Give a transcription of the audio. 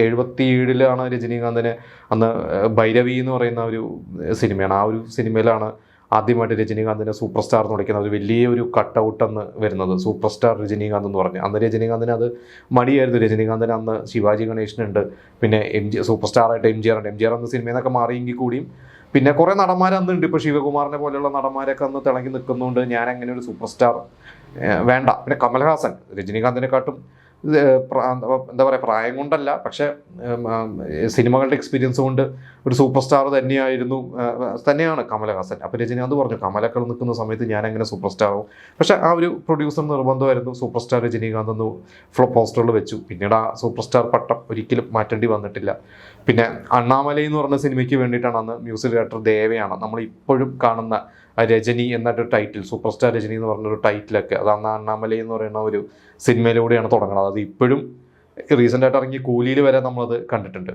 1977 രജനീകാന്തിന് അന്ന് ഭൈരവി എന്ന് പറയുന്ന ഒരു സിനിമയാണ്. ആ ഒരു സിനിമയിലാണ് ആദ്യമായിട്ട് രജനീകാന്തിനെ സൂപ്പർ സ്റ്റാർ എന്ന് വിളിക്കുന്നത്. ഒരു വലിയൊരു കട്ടൗട്ട് എന്ന് വരുന്നത് സൂപ്പർ സ്റ്റാർ രജനീകാന്ത് എന്ന് പറഞ്ഞ്. അന്ന് രജനീകാന്തിന് അത് മടിയായിരുന്നു. രജനീകാന്തിന് അന്ന് ശിവാജി ഗണേശനുണ്ട്, പിന്നെ സൂപ്പർ സ്റ്റാറായിട്ട് എം ജി ആർ ഉണ്ട്. എം ജി ആർ അന്ന് സിനിമയിൽ നിന്നൊക്കെ മാറിയെങ്കിൽ കൂടിയും പിന്നെ കുറേ നടന്മാർ അന്നുണ്ട്. ഇപ്പോൾ ശിവകുമാറിനെ പോലെയുള്ള നടന്മാരൊക്കെ അന്ന് തിളങ്ങി നിൽക്കുന്നുണ്ട്. ഞാൻ അങ്ങനെ ഒരു സൂപ്പർ സ്റ്റാർ വേണ്ട. പിന്നെ കമൽഹാസൻ രജനീകാന്തിനെക്കാട്ടും എന്താ പറയുക, പ്രായം കൊണ്ടല്ല, പക്ഷെ സിനിമകളുടെ എക്സ്പീരിയൻസ് കൊണ്ട് ഒരു സൂപ്പർ സ്റ്റാർ തന്നെയാണ് കമലഹാസൻ. അപ്പോൾ രജനീകാന്ത് പറഞ്ഞു, കമലക്കൾ നിൽക്കുന്ന സമയത്ത് ഞാൻ എങ്ങനെ സൂപ്പർ സ്റ്റാർ ആവും. പക്ഷെ ആ ഒരു പ്രൊഡ്യൂസർ നിർബന്ധമായിരുന്നു സൂപ്പർ സ്റ്റാർ രജനീകാന്ത് എന്ന് പോസ്റ്ററുകൾ വെച്ചു. പിന്നീട് ആ സൂപ്പർ സ്റ്റാർ പട്ടം ഒരിക്കലും മാറ്റേണ്ടി വന്നിട്ടില്ല. പിന്നെ അണ്ണാമലൈ എന്ന് പറഞ്ഞ സിനിമയ്ക്ക് വേണ്ടിയിട്ടാണ് അന്ന് മ്യൂസിക് ഡയറക്ടർ ദേവയാണ് നമ്മൾ ഇപ്പോഴും കാണുന്ന രജനി എന്നൊരു ടൈറ്റിൽ, സൂപ്പർ സ്റ്റാർ രജനി എന്ന് പറഞ്ഞൊരു ടൈറ്റിലൊക്കെ അത് അന്ന് അണ്ണാമലൈ എന്ന് പറയുന്ന ഒരു സിനിമയിലൂടെയാണ് തുടങ്ങുന്നത്. അത് ഇപ്പോഴും റീസെൻ്റായിട്ട് ഇറങ്ങിയ കൂലിയിൽ വരെ നമ്മളത് കണ്ടിട്ടുണ്ട്.